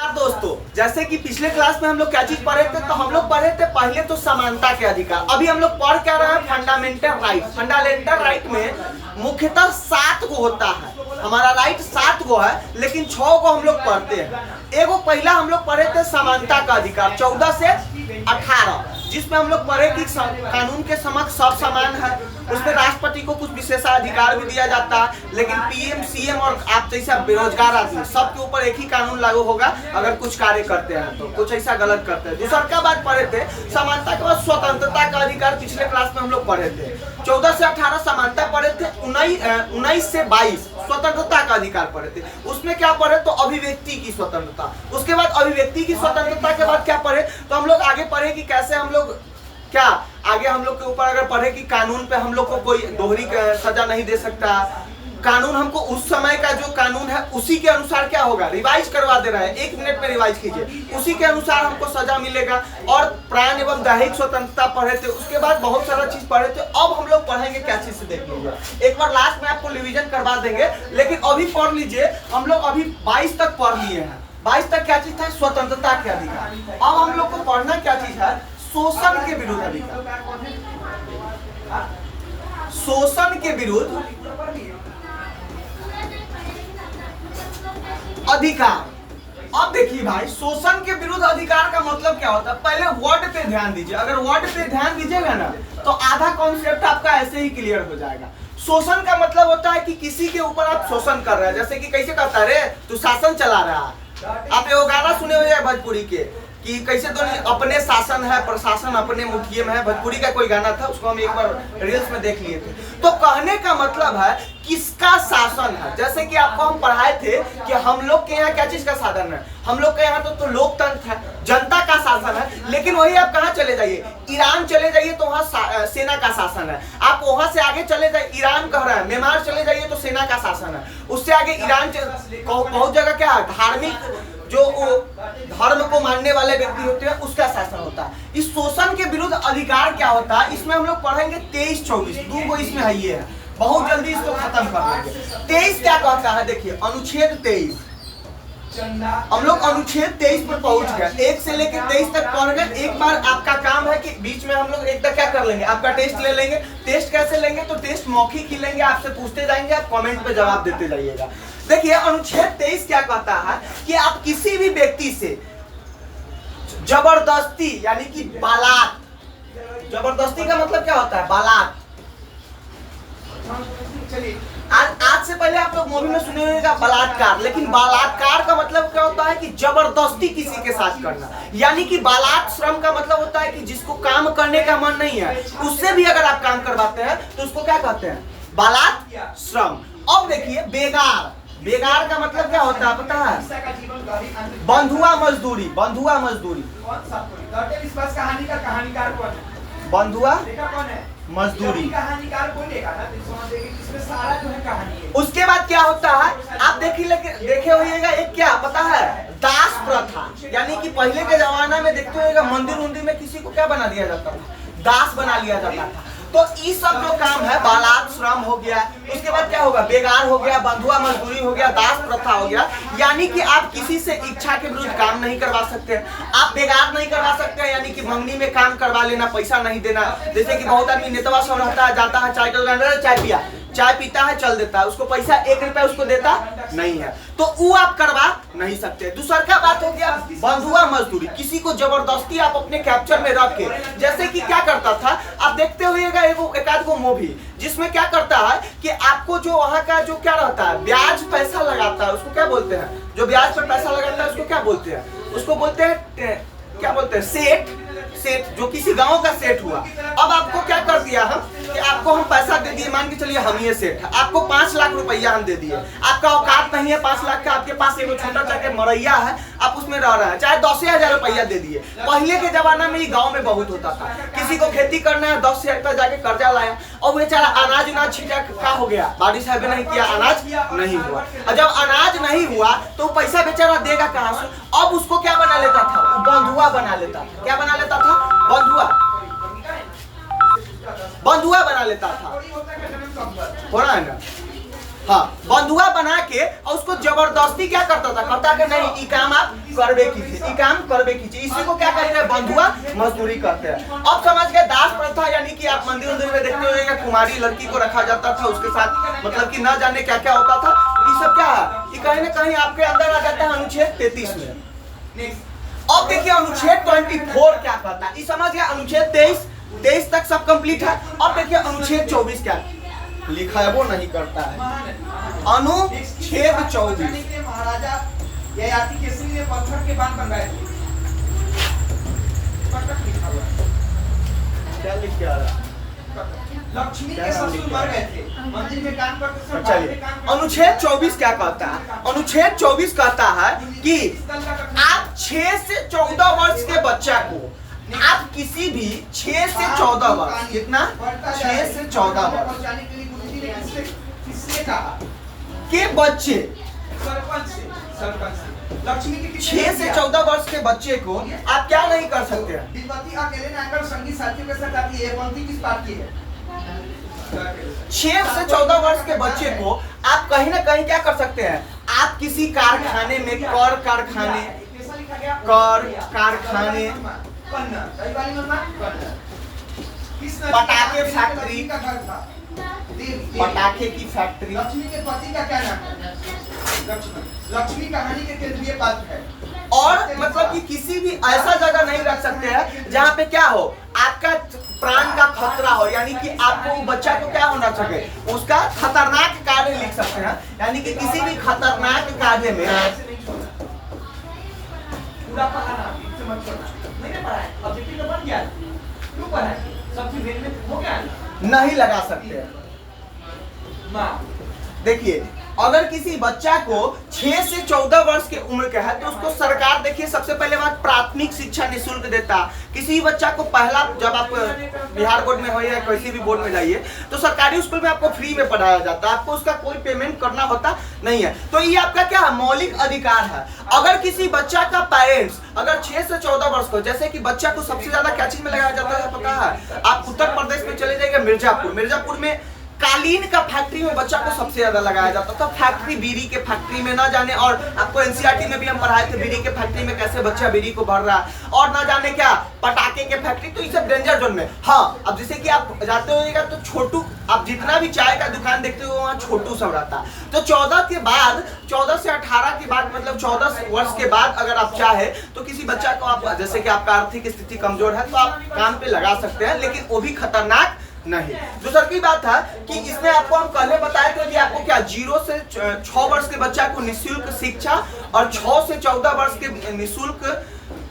दोस्तों, जैसे कि पिछले क्लास में हम लोग क्या चीज पढ़े थे, तो हम लोग पढ़े थे पहले तो समानता के अधिकार। अभी हम लोग पढ़ क्या रहे हैं, फंडामेंटल राइट। फंडामेंटल राइट में मुख्यतः 7 को होता है। हमारा राइट 7 को है, लेकिन 6 को हम लोग पढ़ते हैं। एगो पहला हम लोग पढ़े थे समानता का अधिकार 14 से 18, जिसमें हम लोग पढ़े कि कानून के समक्ष सब समान है। उसमें राष्ट्रपति को कुछ विशेषाधिकार भी दिया जाता है, लेकिन पीएम, सीएम और आप जैसा बेरोजगार आदमी सबके ऊपर एक ही कानून लागू होगा अगर कुछ कार्य करते हैं, तो कुछ ऐसा गलत करते हैं। दूसरा का बात पढ़े थे समानता के बाद स्वतंत्रता का अधिकार। पिछले क्लास में हम लोग पढ़े थे 14 से 18 समानता पढ़े थे, 19 से 22 स्वतंत्रता का अधिकार पढ़े थे। उसमें क्या पढ़े, तो अभिव्यक्ति की स्वतंत्रता। उसके बाद अभिव्यक्ति की स्वतंत्रता के बाद क्या पढ़े, तो हम लोग आगे पढ़े कि कैसे हम लोग क्या आगे हम लोग के ऊपर अगर पढ़े कि कानून पे हम लोग को कोई दोहरी सजा नहीं दे सकता। कानून हमको उस समय का जो कानून है उसी के अनुसार क्या होगा, रिवाइज करवा दे रहा है, 1 मिनट में रिवाइज कीजिए, उसी के अनुसार हमको सजा मिलेगा। और प्राण एवं दैहिक स्वतंत्रता पढ़े थे। उसके बाद बहुत सारा चीज पढ़े थे। अब हम लोग पढ़ेंगे क्या चीज से, देख लीजिए। एक बार लास्ट में आपको रिवीजन करवा देंगे, लेकिन अभी पढ़ लीजिए। हम लोग अभी 22 तक पढ़ लिए हैं। 22 तक क्या चीज था, स्वतंत्रता के अधिकार। अब हम लोग को पढ़ना क्या चीज है, शोषण के विरुद्ध अधिकार। शोषण के विरुद्ध अधिकार। अब देखिए भाई, शोषण के विरुद्ध अधिकार का मतलब क्या होता है, पहले वर्ड पे ध्यान दीजिए। अगर वर्ड पे ध्यान दीजिएगा ना, तो आधा कॉन्सेप्ट आपका ऐसे ही क्लियर हो जाएगा। शोषण का मतलब होता है कि किसी के ऊपर आप शोषण कर रहे हैं। जैसे कि कैसे करता है, रे तू शासन चला रहा है। आप ये गाना सुने हुए हैं भोजपुरी के कि कैसे तो अपने शासन है, प्रशासन अपने मुठिए में है। भोजपुरी का कोई गाना था, उसको हम एक बार रील्स में देख लिए थे। तो कहने का मतलब है किसका शासन है। जैसे कि आपको हम पढ़ाए थे कि हम लोग के यहाँ क्या चीज का साधन है, हम लोग के यहाँ तो लोकतंत्र है, जनता का शासन है। लेकिन वही आप कहाँ चले जाइए, ईरान चले जाइए तो वहाँ सेना का शासन है। आप वहां से आगे चले जाइए, ईरान कह रहा है, म्यांमार चले जाइए तो सेना का शासन है। उससे आगे ईरान बहुत जगह क्या है, धार्मिक जो धर्म को मानने वाले व्यक्ति होते हैं उसका शासन होता है। इस शोषण के विरुद्ध अधिकार क्या होता है, इसमें हम लोग पढ़ेंगे 23-24, 2 को इसमें है, ये है। बहुत जल्दी इसको खत्म कर लेंगे। 23 क्या कहता है, देखिए अनुच्छेद 23। हम लोग अनुच्छेद 23 पर पहुंच गए। 1 से लेकर 23 तक पढ़ गए। एक बार आपका काम है कि बीच में हम लोग एक तक क्या कर लेंगे, आपका टेस्ट ले लेंगे। टेस्ट कैसे लेंगे, तो टेस्ट मौखिक ही लेंगे, आपसे पूछते जाएंगे, आप कमेंट पे जवाब देते जाइएगा। देखिए अनुच्छेद 23 क्या कहता है कि आप किसी भी व्यक्ति से जबरदस्ती यानी कि बालात, जबरदस्ती का मतलब क्या होता है, बालात। आज से पहले आप लोग मूवी में सुने होंगे बलात्कार, लेकिन बलात्कार का मतलब क्या होता है कि जबरदस्ती किसी के साथ करना। यानी कि बालात श्रम का मतलब होता है कि जिसको काम करने का मन नहीं है, उससे भी अगर आप काम करवाते हैं तो उसको क्या कहते हैं, बालात श्रम। अब देखिए बेगार, बेगार का मतलब क्या होता है पता है, बंधुआ मजदूरी। बंधुआ मजदूरी, बंधुआ मजदूरी। उसके बाद क्या होता है, आप देखे होइएगा एक क्या पता है, दास प्रथा। यानी कि पहले के जमाना में देखते होइएगा मंदिर उंदिर में किसी को क्या बना दिया जाता था, दास बना लिया जाता था। तो ये सब जो काम है, बालात श्रम हो गया। उसके बाद क्या होगा, बेगार हो गया, बंधुआ मजदूरी हो गया, दास प्रथा हो गया। यानी कि आप किसी से इच्छा के विरुद्ध काम नहीं करवा सकते, आप बेगार नहीं करवा सकते। यानी कि मंगनी में काम करवा लेना, पैसा नहीं देना। जैसे कि बहुत आदमी नेतवा सब रहता है, जाता है चाय का दुकान, चाय पिया, चाय पीता है, चल देता है, उसको पैसा 1 रुपया उसको देता नहीं है, तो वो आप करवा नहीं सकते। दूसरा क्या बात हो गया, बंधुआ मजदूरी। किसी को जबरदस्ती आप अपने कैप्चर में रख के, जैसे कि क्या करता था, आप देखते हुएगा एक आध को मूवी, जिसमें क्या करता है कि आपको जो वहाँ का जो क्या रहता है, ब्याज पैसा लगाता है, उसको क्या बोलते हैं, जो ब्याज पर पैसा लगाता है उसको क्या बोलते हैं, उसको बोलते हैं क्या बोलते हैं, सेठ। सेठ जो किसी गांव का सेठ हुआ। अब आपको क्या कर दिया हम कि आपको हम पैसा दे दिए, मान के चलिए हम ये सेठ है, आपको 5 लाख रुपया हम दे दिए। आपका औकात नहीं है 5 लाख का, आपके पास एक छोटा सा मरैया है, आप उसमें रह रहे हैं, चाहे 10,000 रुपया दे दिए। पहले के जमाना में ये गाँव में बहुत होता था, किसी को खेती करना है 10,000 रुपया जाके कर्जा लाया, और बेचारा अनाज उनाज छिटा क्या हो गया, बारिश है नहीं किया, अनाज नहीं हुआ। और जब अनाज नहीं हुआ तो पैसा बेचारा देगा कहाँ से। अब उसको क्या बना लेता था, बंधुआ बना लेता था। क्या बना लेता था, बंधुआ, बंधुआ बना लेता था। हो रहा है ना, हाँ, बंधुआ बना के और उसको जबरदस्ती क्या करता था, कहता कि नहीं ये काम आप करबे कीजिए, ये काम करबे कीजिए। इसी को क्या कहते हैं, बंधुआ मजदूरी कहते हैं। अब समझ गए दास प्रथा, यानी कि आप मंदिर में देखते होंगे कुमारी लड़की को रखा जाता था, उसके साथ मतलब कि न जाने क्या क्या होता था। ये सब क्या है, ये कहीं ना कहीं आपके अंदर आ जाता है अनुच्छेद 33 में। अब देखिए अनुच्छेद 24 क्या कहता है, ये समझ गया। अनुच्छेद 23 तक सब कंप्लीट है। अब देखिए अनुच्छेद 24 क्या लिखा है, वो नहीं करता है। अनुच्छेद 24 महाराजा ययाति केसरी ने पत्थर के बांध बनवाए थे। क्या लिख के आ रहा है, लक्ष्मी के ससुर मर गए थे, मंदिर में काम करते समय। चलिए अनुच्छेद 24 क्या कहता है, अनुच्छेद 24 कहता है कि आप 6 से 14 वर्ष के बच्चा को, आप किसी भी 6 से 14 वर्ष, कितना 6 से 14 वर्ष के बच्चे, लक्ष्मी के 6 से 14 वर्ष के बच्चे को आप क्या नहीं कर सकते हैं। विद्यार्थी अकेले नाकर संगीत साथियों के साथ आती है। पंक्ति किस बात की है? 6 से 14 वर्ष के बच्चे को आप कहीं ना कहीं क्या कर सकते हैं, आप किसी कारखाने में, कर कारखाने पटाखे फैक्ट्री का घर था। पटाखे की फैक्ट्री। लक्ष्मी के पति का क्या नाम है? लक्ष्मी कहानी के केंद्रीय पात्र है। और मतलब कि किसी भी ऐसा जगह नहीं रख सकते हैं जहाँ पे क्या हो, आपका प्राण का खतरा हो, यानी कि आपको बच्चा को क्या होना चाहिए, उसका खतरनाक कार्य लिख सकते हैं, यानी कि किसी भी खतरनाक कार्य में पूरा पढ़ाना, इससे मत पढ़ना। नहीं पढ़ा है, ऑब्जेक्टिव तो बन गया। क्यों पढ़ा है? सब चीज भेज में हो गया नहीं लगा सकते हैं। देखिए अगर किसी बच्चा को 6 से 14 वर्ष की उम्र का है तो उसको सरकार, देखिए सबसे पहले बात प्राथमिक शिक्षा निःशुल्क देता। किसी भी बच्चा को पहला, जब आप बिहार बोर्ड में हो या किसी भी बोर्ड में जाइए तो सरकारी स्कूल में आपको फ्री में पढ़ाया जाता है, आपको उसका कोई पेमेंट करना होता नहीं है। तो ये आपका क्या है, मौलिक अधिकार है। अगर किसी बच्चा का पेरेंट्स अगर 6 से 14 वर्ष को, जैसे कि बच्चा को सबसे ज्यादा क्या चीज में लगाया जाता है पता है, आप उत्तर प्रदेश में चले जाइएगा, मिर्जापुर में कालीन का फैक्ट्री में बच्चा को सबसे ज्यादा लगाया जाता था। फैक्ट्री, बीड़ी के फैक्ट्री में ना जाने, और आपको एनसीईआरटी में भी हम पढ़ाए थे बीड़ी के फैक्ट्री में कैसे बच्चा बीड़ी को भर रहा है, और ना जाने क्या पटाखे के फैक्ट्री। तो ये सब डेंजर जोन में। हाँ, अब जैसे कि आप जाते होइएगा तो छोटू, आप जितना भी चाय का दुकान देखते हो वहाँ छोटू सब रहता है। तो 14 के बाद, 14 से 18 के बाद, मतलब 14 वर्ष के बाद अगर आप चाहे तो किसी बच्चा को आप, जैसे कि आपका आर्थिक स्थिति कमजोर है तो आप काम पे लगा सकते हैं, लेकिन वो भी खतरनाक नहीं। दूसरी की बात है कि इसमें आपको हम पहले बताए थे कि आपको क्या 0 से 6 वर्ष के बच्चा को निःशुल्क शिक्षा, और 6 से 14 वर्ष के निःशुल्क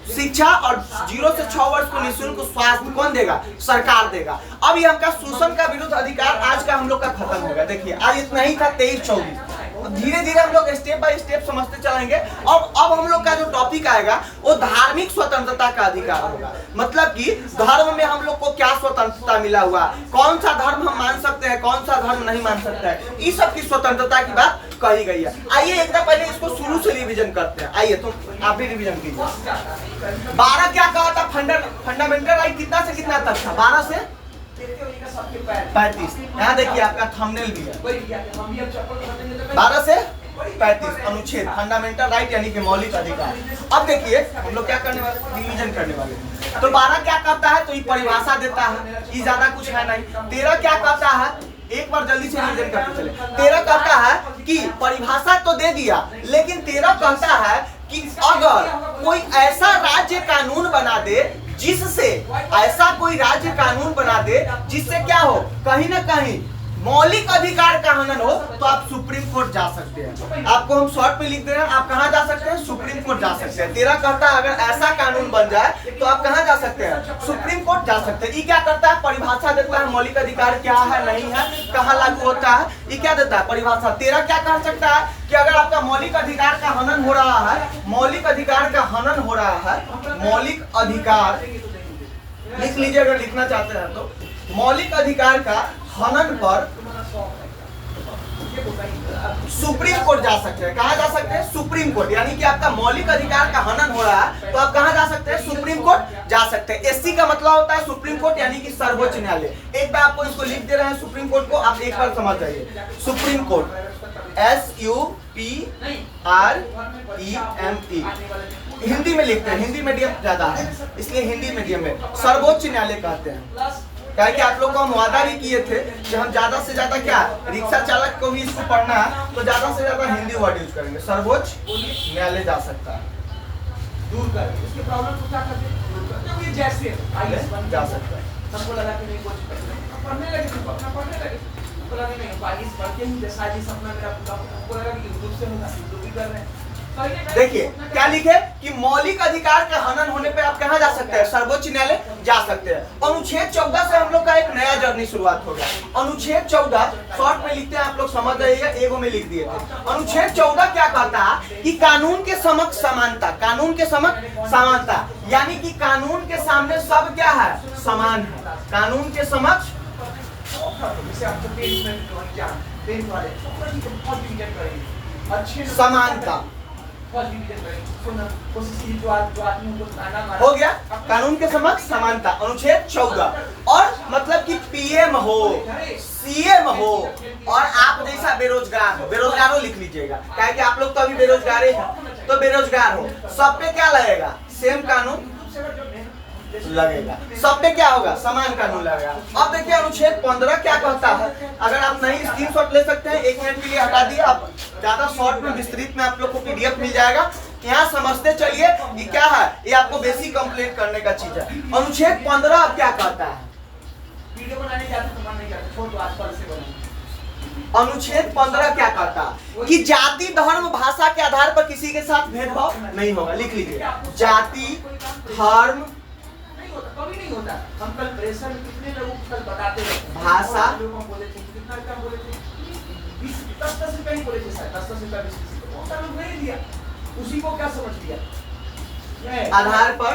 शिक्षा, और 0 से 6 वर्ष को निःशुल्क स्वास्थ्य कौन देगा, सरकार देगा। अब ये हमका शोषण का विरुद्ध अधिकार आज का हम लोग का खत्म होगा। देखिए आज इतना ही था 23-24, धीरे धीरे हम लोग स्टेप बाय स्टेप समझते चलेंगे। अब हम लोग का जो टॉपिक आएगा वो धार्मिक स्वतंत्रता का अधिकार होगा। मतलब कि धर्म में हम लोग को क्या स्वतंत्रता मिला हुआ, कौन सा धर्म हम मान सकते हैं, कौन सा धर्म नहीं मान सकते हैं, इस सब की स्वतंत्रता की बात कही गई है। आइए एकदम पहले इसको शुरू से रिवीजन करते हैं। आइए तो आप भी रिवीजन कीजिए। 12 क्या कहा था, फंडामेंटल राइट कितना से कितना तक था, 12 से 35। यहाँ देखिए आपका थंबनेल भी है, 12 से 35 अनुच्छेद फंडामेंटल राइट यानी कि मौलिक अधिकार। अब देखिए हम लोग क्या करने वाले, रिवीजन करने वाले। तो 12 क्या कहता है, तो ये परिभाषा देता है, ये ज्यादा कुछ है नहीं। 13 क्या कहता है, एक बार जल्दी से रिवीजन करते चले। 13 कहता है कि परिभाषा तो दे दिया, लेकिन 13 कहता है कि अगर कोई ऐसा राज्य कानून बना दे जिससे, ऐसा कोई राज्य कानून बना दे जिससे क्या हो, कहीं ना कहीं मौलिक अधिकार का हनन हो, तो आप सुप्रीम कोर्ट जा सकते हैं। आपको हम शॉर्ट में लिख दे रहे हैं, आप कहाँ जा सकते हैं, सुप्रीम कोर्ट जा सकते हैं। 13 कहता है अगर ऐसा कानून बन जाए तो आप कहाँ जा सकते हैं, सुप्रीम कोर्ट जा सकते हैं। ये क्या करता है, परिभाषा देता है, मौलिक अधिकार क्या है नहीं है, कहाँ लागू होता है, ये क्या देता है, परिभाषा। 13 क्या कह सकता है कि अगर आपका मौलिक अधिकार का हनन हो रहा है, मौलिक अधिकार का हनन हो रहा है, मौलिक अधिकार लिख लीजिए अगर लिखना चाहते हैं तो, मौलिक अधिकार का हनन पर सुप्रीम कोर्ट जा सकते हैं। कहाँ जा सकते हैं, सुप्रीम कोर्ट। यानी कि आपका मौलिक अधिकार का हनन हो रहा है तो आप कहाँ जा सकते हैं, सुप्रीम कोर्ट जा सकते हैं। एससी का मतलब होता है सुप्रीम कोर्ट यानी कि सर्वोच्च न्यायालय। एक बार आपको इसको लिख दे रहे हैं सुप्रीम कोर्ट को, आप एक बार समझ जाइए। सुप्रीम कोर्ट SUPREME हिंदी में लिखते हैं, हिंदी मीडियम ज्यादा है इसलिए हिंदी मीडियम में सर्वोच्च न्यायालय कहते हैं। क्या कि आप लोग को हम वादा भी किए थे कि हम ज्यादा से ज्यादा क्या रिक्शा चालक को भी इसको पढ़ना है तो ज्यादा से ज्यादा हिंदी वर्ड यूज करेंगे। सर्वोच्च न्यायालय जा सकता है, दूर कर इसके प्रॉब्लम को क्या करते हैं, क्योंकि जैसे आईएएस बन जा सकता है। हमको लगा कि नहीं कुछ पढ़ने लगे तो अपना पढ़ने लगे, हमको लगा नहीं आईएएस पढ़ के ही जैसा जी सपना मेरा पूरा, हमको लगा कि यूट्यूब से होगा, यूट्यूब भी कर रहे हैं। देखिए क्या लिखे कि मौलिक अधिकार के हनन होने पे आप कहाँ जा सकते हैं, सर्वोच्च न्यायालय जा सकते हैं। अनुच्छेद 14 से हम लोग का एक नया जर्नी शुरुआत हो गया। अनुच्छेद 14 शॉर्ट में लिखते हैं, आप लोग समझ जाइएगा, एगो में लिख दिए थे। अनुच्छेद 14 क्या कहता है कि कानून के समक्ष समानता, कानून के समक्ष समानता यानी कि कानून के सामने सब क्या है, समान है। कानून के समक्ष समानता हो गया, कानून के समक्ष समानता अनुच्छेद 14। और मतलब कि पीएम हो, सीएम हो और आप जैसा बेरोजगार हो, बेरोजगार हो लिख लीजिएगा, क्या कि आप लोग तो अभी बेरोजगार हैं, तो बेरोजगार हो, सब पे क्या लगेगा, सेम कानून लगेगा, सब पे क्या होगा, समान कानून लगेगा। अब देखिए अनुच्छेद 15 क्या कहता है, अगर आप नहीं स्क्रीनशॉट ले सकते हैं, 1 मिनट के लिए हटा दिए, आप ज्यादा शॉर्ट में विस्तृत में आप लोग को पीडीएफ मिल जाएगा, यहाँ समझते चलिए ये क्या है, ये आपको बेसिक कंप्लीट करने का चीज है। अनुच्छेद 15 अब क्या कहता है, वीडियो बनाने जाते तो मन नहीं करते, छोड़ दो आजकल से बनाएंगे। अनुच्छेद 15 क्या कहता है कि जाति धर्म भाषा के आधार पर किसी के साथ भेदभाव नहीं होगा, लिख लीजिए, जाति धर्म कभी नहीं होता। हम कल प्रेशर में कितने लोगों को कल बताते हैं, भाषा लोगों को बोले थे, कितना कम बोले थे, 10 रुपए ही बोले थे सर, 10 रुपए 20 रुपए वो लोग नहीं दिया, उसी को क्या समझ लिया, आधार पर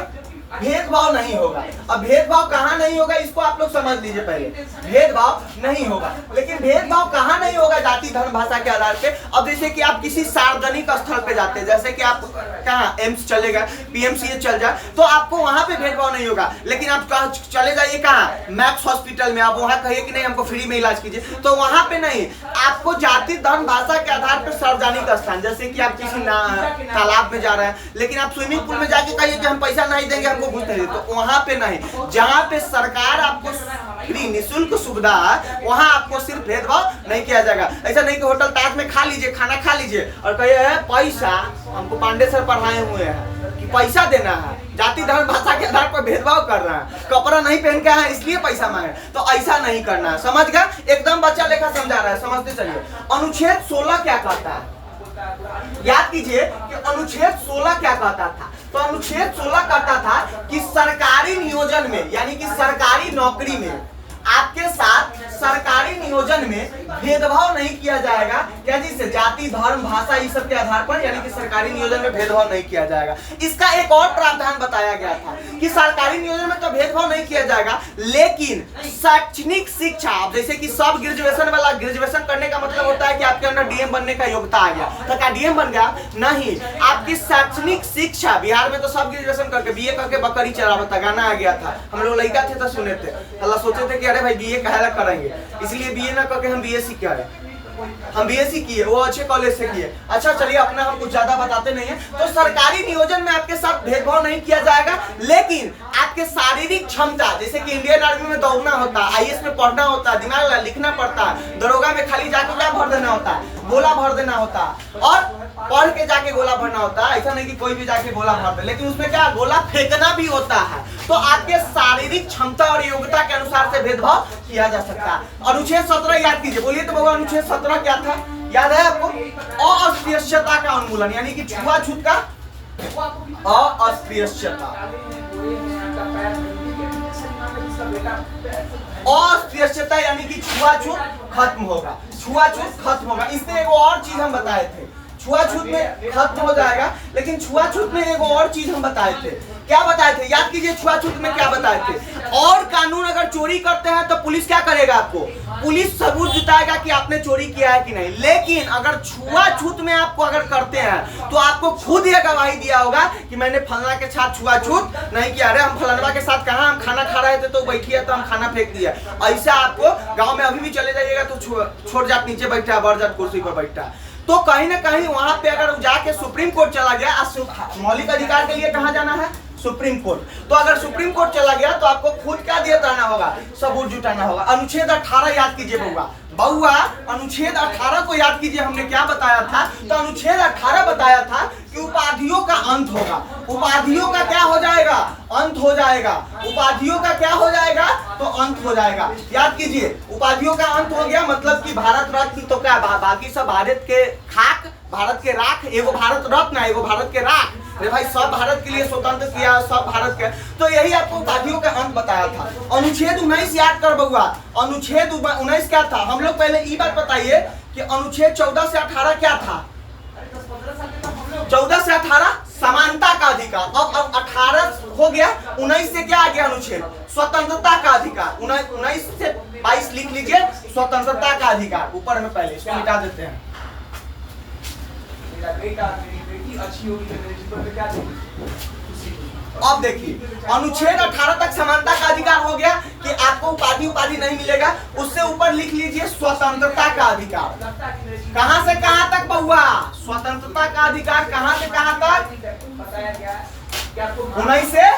भेदभाव नहीं होगा। अब भेदभाव कहाँ नहीं होगा इसको आप लोग समझ लीजिए, पहले भेदभाव नहीं होगा, लेकिन भेदभाव कहाँ नहीं होगा, जाति धर्म भाषा के आधार पे। अब जैसे कि आप किसी सार्वजनिक स्थल पे जाते हैं, जैसे कि आप कहाँ एम्स चले गए, पीएमसीएच चल जाए, तो आपको वहां पे भेदभाव नहीं होगा। लेकिन आप चले जाइए कहाँ, मैक्स हॉस्पिटल में, आप वहां कहिए कि नहीं हमको फ्री में इलाज कीजिए, तो वहां पे नहीं, आपको जाति धर्म भाषा के आधार पर सार्वजनिक स्थान, जैसे कि आप किसी तालाब में जा रहे हैं, लेकिन आप स्विमिंग पूल में जाके कहिए कि हम पैसा नहीं देंगे, हमको घुस नहीं, तो वहां पे नहीं, जहां पे सरकार आपको फ्री निःशुल्क सुविधा है वहां आपको सिर्फ भेदभाव नहीं किया जाएगा। ऐसा नहीं कि होटल ताज में खा लीजिए, खाना खा लीजिए और कहिए पैसा, हमको पांडे सर पढ़ाए हुए हैं कि पैसा देना है, जाति धर्म भाषा के आधार पर भेदभाव कर रहा है, कपड़ा नहीं पहन के है इसलिए पैसा मांगे, तो ऐसा नहीं करना है। समझ गया, एकदम बच्चा लेखा समझा रहा है, समझते चलिए। अनुच्छेद 16 क्या कहता है, याद कीजिए कि अनुच्छेद 16 क्या कहता था, तो अनुच्छेद 16 कहता था कि सरकारी नियोजन में यानी कि सरकारी नौकरी में आपके साथ सरकारी नियोजन में भेदभाव नहीं किया जाएगा, क्या जिससे जाति धर्म भाषा इस सब के आधार पर, यानी कि सरकारी नियोजन में भेदभाव नहीं किया जाएगा। इसका एक और प्रावधान बताया गया था कि सरकारी नियोजन में तो भेदभाव नहीं किया जाएगा, लेकिन शैक्षणिक शिक्षा, जैसे कि सब ग्रेजुएशन वाला, ग्रेजुएशन करने का मतलब होता है कि आपके अंदर डीएम बनने का योग्यता आ गया, तो क्या डीएम बन गया, नहीं, आपकी शैक्षणिक शिक्षा, बिहार में तो सब ग्रेजुएशन करके बीए करके बकरी चरावता गाना आ गया था, हम लोग लड़का थे तो सुने थे, अल्लाह सोचे थे कि अरे भाई बीए काहे करेंगे, इसलिए बीए ना करके हम बीएससी किया है, हम बीएससी किए, वो अच्छे कॉलेज से किए। अच्छा चलिए, अपना हम कुछ ज्यादा बताते नहीं है, तो सरकारी नियोजन में आपके साथ भेदभाव नहीं किया जाएगा, लेकिन आपके शारीरिक क्षमता, जैसे कि इंडियन आर्मी में दौड़ना होता है, आईएएस में पढ़ना होता है, दिमाग लिखना पड़ता है, दरोगा में खाली जाके क्या भर देना होता है, गोला भर देना होता है, और पढ़ के जाके गोला भरना होता है, ऐसा नहीं कि कोई भी जाके गोला भर दे, लेकिन उसमें क्या गोला फेंकना भी होता है, तो आपके शारीरिक क्षमता और योग्यता के अनुसार से भेदभाव किया जा सकता है। अनुच्छेद 17 याद कीजिए, बोलिए तो बाबा अनुच्छेद 17 क्या था, याद है आपको, अस्पृश्यता का उन्मूलन, यानी कि छुआछूत का अस्पृश्यता, अस्पृश्यता यानी कि छुआछूत खत्म होगा, छुआछूत खत्म होगा। इसमें एक और चीज हम बताए थे, छुआछूत में खत्म हो जाएगा, लेकिन छुआछूत में एक और चीज हम बताए थे, क्या बताए थे, याद कीजिए, छुआछूत में क्या बताए थे, और कानून अगर चोरी करते हैं तो पुलिस क्या करेगा, आपको पुलिस सबूत जुटाएगा कि आपने चोरी किया है कि नहीं, लेकिन अगर छुआछूत में आपको अगर करते हैं तो आपको खुद यह गवाही दिया होगा कि मैंने फलना के साथ छुआछूत नहीं किया, अरे हम फलनवा के साथ कहा हम खाना खा रहे थे तो बैठी है तो हम खाना फेंक दिया, ऐसा आपको गाँव में अभी भी चले जाइएगा तो छोड़ जात नीचे बैठा है, बड़ जात कुर्सी पर बैठा है, तो कहीं ना कहीं वहां पे अगर जाके सुप्रीम कोर्ट चला गया, मौलिक अधिकार के लिए कहाँ जाना है? Supreme court. तो अगर सुप्रीम कोर्ट चला गया तो आपको खुद क्या दिए रहना होगा? सबूत जुटाना होगा। अनुच्छेद 18 याद कीजिए बहुआ, अनुच्छेद 18 को याद कीजिए। हमने क्या बताया था? तो अनुच्छेद 18 बताया था कि उपाधियों का अंत होगा। उपाधियों का क्या हो जाएगा? अंत हो जाएगा। उपाधियों का क्या हो जाएगा? तो अंत हो जाएगा। याद कीजिए, उपाधियों का अंत हो गया मतलब कि भारत रत्न तो क्या, बाकी सब भारत के खाक, भारत के राख, एगो भारत रत्न, एगो भारत के राख। अरे भाई, सब भारत के लिए स्वतंत्र किया, सब भारत के। तो यही आपको उपाधियों का अंत बताया था। अनुच्छेद 19 याद कर बउआ। अनुच्छेद 19 क्या था? हम लोग पहले ये बात बताइए कि अनुच्छेद 14 से 18 क्या था? 14 से 18 समानता का अधिकार। अब 18 हो गया, 19 से क्या आ गया? अनुच्छेद स्वतंत्रता का अधिकार। 19 से 22 लिख लीजिए, स्वतंत्रता का अधिकार। ऊपर में पहले इसको मिटा देते हैं। अच्छी होगी तो मेरे जीवन में क्या देगी? अब देखिए, अनुच्छेद 18 तक समानता का अधिकार हो गया कि आपको उपाधि नहीं मिलेगा। उससे ऊपर लिख लीजिए स्वतंत्रता का अधिकार। कहां से कहां तक बउआ? स्वतंत्रता का अधिकार कहां से कहां तक? बताया गया 19 से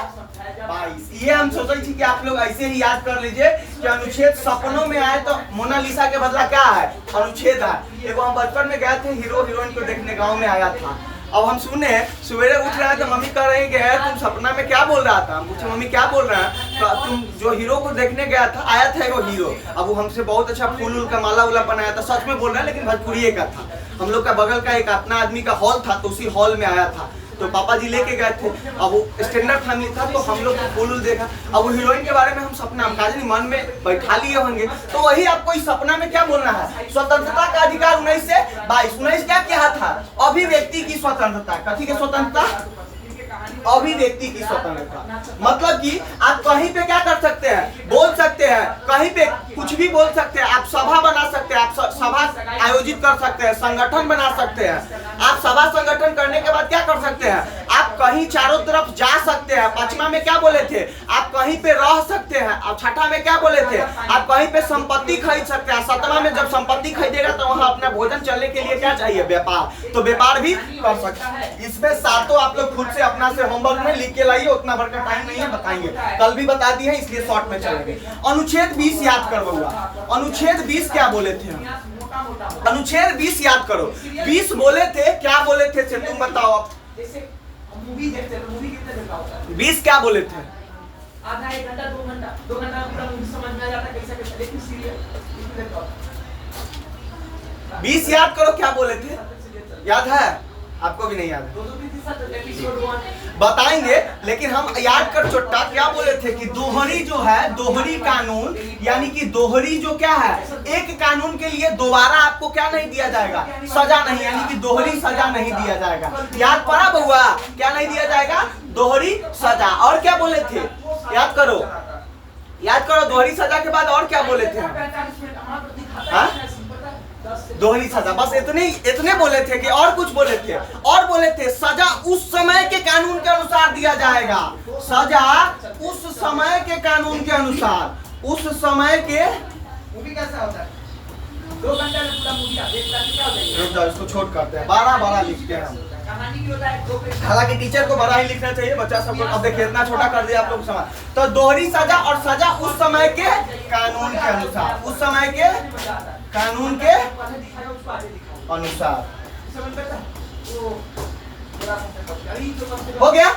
22। ये हम सोचे थी कि आप लोग ऐसे ही याद कर लीजिए कि अनुच्छेद सपनों में आए तो मोनालिसा के बदला क्या है? अनुच्छेद है। एगो हम बचपन में गए थे, हीरो हीरोइन को देखने गांव में आया था। अब हम सुने, सवेरे उठ रहे हैं तो मम्मी कह रही है तुम सपना में क्या बोल रहा था? हम पूछे मम्मी क्या बोल रहे हैं? तो तुम जो हीरो को देखने गया था, आया था एगो हीरो, अब वो हमसे बहुत अच्छा फूल का माला उला बनाया था। सच में बोल रहे हैं, लेकिन भोजपुरी का था। हम लोग का बगल का एक अपना आदमी का हॉल था, तो उसी हॉल में आया था। तो पापा जी लेके गए थे। अब वो स्टैंडर्ड फैमिली था, तो हम लोग फूल देखा। अब वो हीरोइन के बारे में हम सपना मन में बैठा लिए होंगे। तो वही आपको इस सपना में क्या बोलना है? स्वतंत्रता का अधिकार 19 से 22। 19 क्या था? अभिव्यक्ति की स्वतंत्रता। कथी के स्वतंत्रता? अभिव्यक्ति की स्वतंत्रता। मतलब कि आप कहीं पे क्या कर सकते हैं? बोल सकते हैं, कहीं पे कुछ भी बोल सकते हैं। आप सभा बना सकते हैं, आप सभा आयोजित कर सकते हैं, संगठन बना सकते हैं। आप सभा संगठन करने के बाद क्या कर सकते हैं? आप कहीं चारों तरफ जा सकते हैं। 5वां में क्या बोले थे? आप कहीं पे रह सकते हैं। अब 6ठा में क्या बोले थे? आप कहीं पे संपत्ति खरीद सकते हैं। 7वां में जब संपत्ति खरीदेगा तो वहां अपना भोजन चलने के लिए क्या चाहिए? व्यापार। तो व्यापार भी कर सकते हैं। इसमें सातों आप लोग खुद से अपना से होमवर्क में लिख के लाइए। उतना बड़ा टाइम नहीं है, बताएंगे। कल भी बता दिए हैं, इसलिए शॉर्ट में चलेंगे। अनुच्छेद 20 याद करवाऊंगा। अनुच्छेद 20 क्या बोले थे? अनुच्छेद 20 याद करो। 20 बोले थे, क्या बोले थे? तुम बताओ। अब जैसे मूवी देखते हैं तो मूवी कितने देर का होता है? 20 क्या बोले थे? आधा 1 घंटा 2 घंटा 2 घंटा में पूरा मूवी समझ में आ जाता है कैसा कैसा। लेकिन सीरियल कितने देर का होता है? 20 याद करो, क्या बोले थे? याद है? आपको भी नहीं याद है? बताएंगे, लेकिन हम याद कर चोट्टा क्या बोले थे कि दोहरी जो है, दोहरी कानून, यानी कि दोहरी जो क्या है, एक कानून के लिए दोबारा आपको क्या नहीं दिया जाएगा? सजा नहीं, यानी कि दोहरी सजा नहीं दिया जाएगा। याद पड़ा बउआ? क्या नहीं दिया जाएगा? दोहरी सजा। और क्या बोले थे? याद करो, याद करो। दोहरी सजा के बाद और क्या बोले थे? हाँ, दोहरी सजा। बस इतने बोले थे कि और कुछ बोले थे? और बोले थे सजा उस समय के कानून के अनुसार दिया जाएगा। सजा उस समय के कानून के अनुसार। उस समय के मूवी कैसा होता है? 2 घंटे में पूरा मूवी आप देख सकते क्या होता है? रुक जाओ, इसको छोट करते हैं। 12 लिखते हैं हम। कहानी भी होता है। हालांकि टीचर को बड़ा ही लिखना चाहिए, बच्चा सबको। अब देखिए इतना छोटा कर दिया आप लोग समझ। तो दोहरी सजा और सजा उस समय के कानून के अनुसार। उस समय के कानून के अनुसार। हो गया?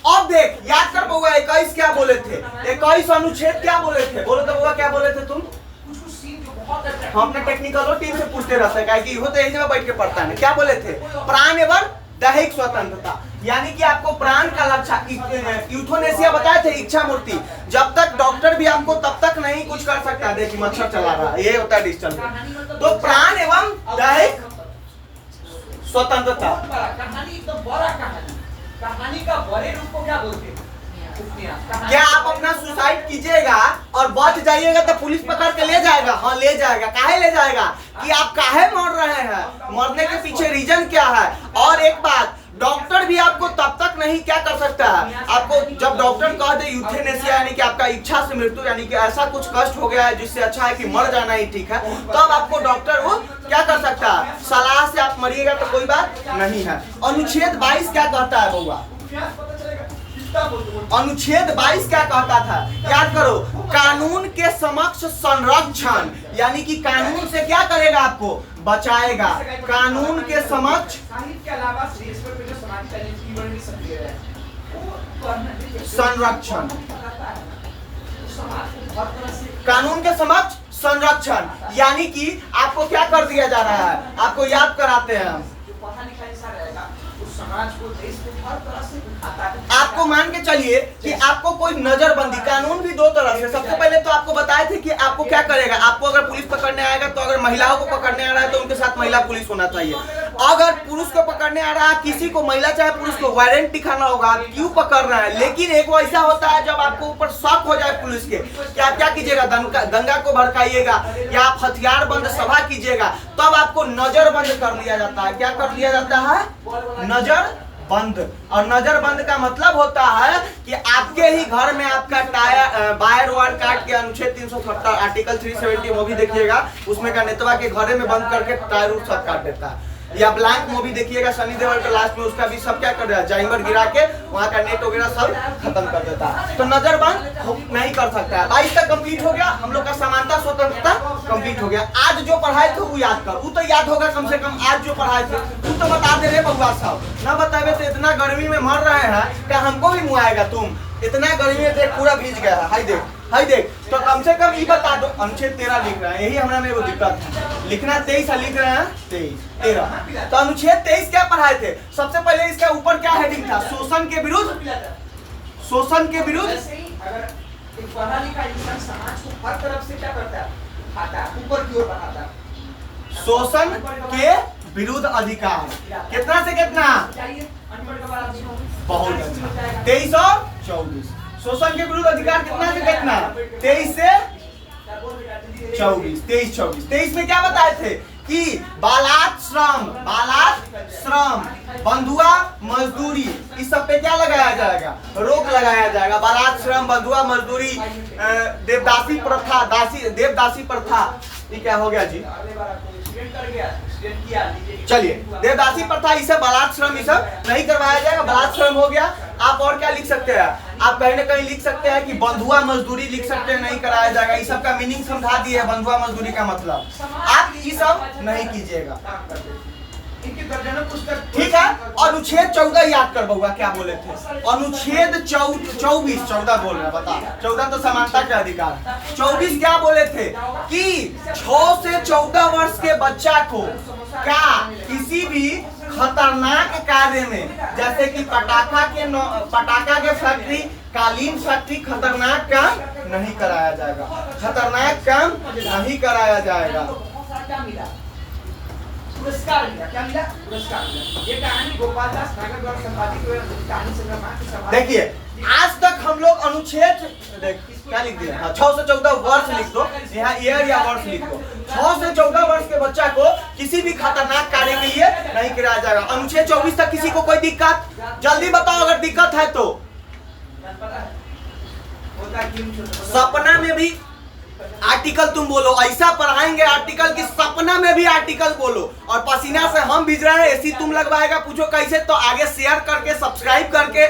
अब देख, याद कर बउआ, 21 क्या बोले थे? 21 अनुच्छेद क्या बोले थे? बोलो तो बउआ, क्या बोले थे तुम? हम अपने टेक्निकल टीम से पूछते रहते हैं, कि वो तो यही जगह बैठ के पढ़ता है। क्या बोले थे? प्राण एवं दैहिक स्वतंत्रता। यानी कि आपको प्राण का लक्षण, यूथोनेसिया बताए थे, इच्छा मूर्ति। जब तक डॉक्टर भी आपको तब तक नहीं कुछ कर सकता। देखिए मच्छर चला रहा है, ये होता है डिजिटल। तो प्राण एवं दैहिक स्वतंत्रता। कहानी एकदम बड़ा कहानी का बड़े रूप को क्या बोलते हैं? क्या आप अपना सुसाइड कीजिएगा और बच जाइएगा तो पुलिस पकड़ के ले जाएगा? हाँ, ले जाएगा। काहे ले जाएगा? कि आप काहे मर रहे हैं, मरने के पीछे रीजन क्या है। और एक बात, डॉक्टर भी आपको तब तक नहीं क्या कर सकता है, आपको जब डॉक्टर कह दे यूथेनेसिया यानी कि आपका इच्छा से मृत्यु यानी कि ऐसा कुछ कष्ट हो गया है जिससे अच्छा है कि मर जाना ही ठीक है, तब आपको डॉक्टर वो क्या कर सकता है, सलाह से आप मरिएगा तो कोई बात नहीं है। अनुच्छेद 22 क्या कहता है बउआ, अनुच्छेद 22 क्या कहता था, याद करो, कानून के समक्ष संरक्षण यानी कि कानून से क्या करेगा, आपको बचाएगा, कानून के समक्ष संरक्षण, कानून के समक्ष संरक्षण यानी कि आपको क्या कर दिया जा रहा है, आपको याद कराते हैं हम, समाज को, देश को हर तरह से उठाता है। आपको मान के चलिए कि आपको कोई नजरबंदी, कानून भी दो तरह से, सबसे पहले तो आपको बताए थे कि आपको क्या करेगा, आपको अगर पुलिस पकड़ने आएगा तो अगर महिलाओं को पकड़ने आ रहा है तो उनके साथ महिला पुलिस होना चाहिए, अगर पुरुष को पकड़ने आ रहा है, किसी को महिला चाहे पुरुष को वारंट दिखाना होगा आप क्यों पकड़ रहे हैं। लेकिन एक वो ऐसा होता है जब आपको ऊपर शक हो जाए पुलिस के, क्या क्या कीजिएगा, दंगा को भड़काइएगा या आप हथियार बंद सभा कीजिएगा, तब आपको नजरबंद कर लिया जाता है। क्या कर लिया जाता है, नजर बंद। और नजर बंद का मतलब होता है कि आपके ही घर में आपका टायर वायर वायर काट के अनुच्छेद 370 आर्टिकल 370 मूवी देखिएगा, उसमें का नेतवा के घरे में बंद करके टायर सब काट देता है। या ब्लैंक मूवी देखिएगा सनी देओल के लास्ट में, उसका भी सब क्या कर रहा है, जाइमर गिरा के वहाँ का नेट वगैरह सब खत्म कर देता है। तो नजर बंद नहीं कर सकता है। 22 तक कंप्लीट हो गया, हम लोग का समानता स्वतंत्रता कंप्लीट हो गया। आज जो पढ़ाए थे वो याद कर, वो तो याद होगा कम से कम, आज जो पढ़ाए थे वो तो बता दे रहे बउआ साहब, ना बतावे तो इतना गर्मी में मर रहे हैं, क्या हमको भी मुआएगा तुम, इतना गर्मी में देख पूरा भीज गया है, हाय देख हाय देख। तो कम से कम ये बता दो, अनुच्छेद 13 लिख रहे हैं, यही हमारा में वो दिक्कत है, लिखना 23 लिख रहे हैं 13। तो अनुच्छेद 23 क्या पढ़ाए थे, सबसे पहले इसका ऊपर क्या हेडिंग था, शोषण के विरुद्ध, शोषण के विरुद्ध। अगर एक पढ़ा लिखा इंसान समाज को हर तरफ से क्या करता है, उठाता है, ऊपर की ओर बढ़ाता है। शोषण के विरुद्ध अधिकार, कितना से कितना, बहुत अच्छा, 23 और 24। शोषण के विरुद्ध अधिकार कितना से कितना, 23 से 24, 23-24। 23 में क्या बताए थे कि बालात श्रम, बंधुआ मजदूरी, इस सब पे क्या लगाया जाएगा, रोक लगाया जाएगा। बालात श्रम, बंधुआ मजदूरी, देवदासी प्रथा, देवदासी प्रथा, ये क्या हो गया जी, चलिए देवदासी प्रथा, ये सब बालात श्रम, ये सब नहीं करवाया जाएगा, बालात श्रम हो गया। आप और क्या लिख सकते हैं, आप कहीं ना कहीं लिख सकते हैं कि बंधुआ मजदूरी लिख सकते हैं, नहीं कराया जाएगा। ये सब का मीनिंग समझा दिए है, बंधुआ मजदूरी का मतलब, आप ये सब नहीं कीजिएगा, ठीक है। अनुच्छेद 14 याद कर बउआ, क्या बोले थे, अनुच्छेद 24, 14 बोल रहे हैं, बता, 14 तो समानता का अधिकार, 24 क्या बोले थे कि 6 से 14 वर्ष के बच्चा को क्या किसी भी खतरनाक कार्य में, जैसे कि पटाखा के फैक्ट्री, कालीन फैक्ट्री, खतरनाक काम नहीं कराया जाएगा, खतरनाक काम नहीं कराया जाएगा। पुरस्कार मिला, क्या मिला, पुरस्कार मिला। ये कहानी गोपाल दास नागर द्वारा संपादित हुई कहानी संग्रह। देखिए आज तक हम लोग अनुच्छेद, देख क्या लिख दिया, 6 से 14 वर्ष लिख दो, यहाँ ईयर या वर्ष लिख दो। 6 से 14 वर्ष के बच्चा को किसी भी खतरनाक कार्य के लिए नहीं कराया जाएगा। अनुच्छेद 24 तक किसी को कोई दिक्कत, जल्दी बताओ अगर दिक्कत है तो। सपना में भी आर्टिकल तुम बोलो, ऐसा पढ़ाएंगे आर्टिकल की सपना में भी आर्टिकल बोलो, और पसीना से हम भिज रहे हैं, एसी तुम लगवाएगा, पूछो कैसे, तो आगे शेयर करके सब्सक्राइब करके,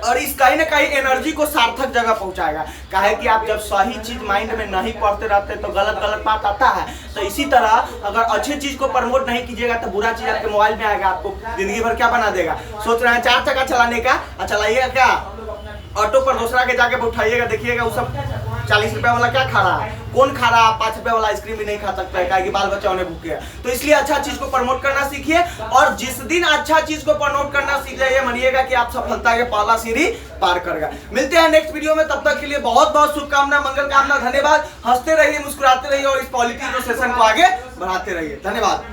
और इस कहीं ना कहीं एनर्जी को सार्थक जगह पहुंचाएगा। काहे कि आप जब सही चीज माइंड में नहीं पढ़ते रहते तो गलत गलत बात आता है। तो इसी तरह अगर अच्छी चीज को प्रमोट नहीं कीजिएगा तो बुरा चीज आपके मोबाइल में आएगा, आपको जिंदगी भर क्या बना देगा। सोच रहे हैं 4 चक्का चलाने का, चलाइएगा क्या, ऑटो पर दूसरा के जाके उठाइएगा, देखिएगा वो सब 40 रुपए वाला क्या खा रहा है, कौन खा रहा है, 5 रुपए वाला आइसक्रीम भी नहीं खा सकता है, काहे कि बाल बच्चा उन्हें भूखे है। तो इसलिए अच्छा चीज को प्रमोट करना सीखिए, और जिस दिन अच्छा चीज को प्रमोट करना सीख जाइए, मानिएगा कि आप सफलता के पहला सीढ़ी पार करेगा। मिलते हैं नेक्स्ट वीडियो में, तब तक के लिए बहुत बहुत शुभकामना, मंगल कामना, धन्यवाद। हंसते रहिए, मुस्कुराते रहिए, और इस पॉलिटिक्स सेशन को आगे बढ़ाते रहिए। धन्यवाद।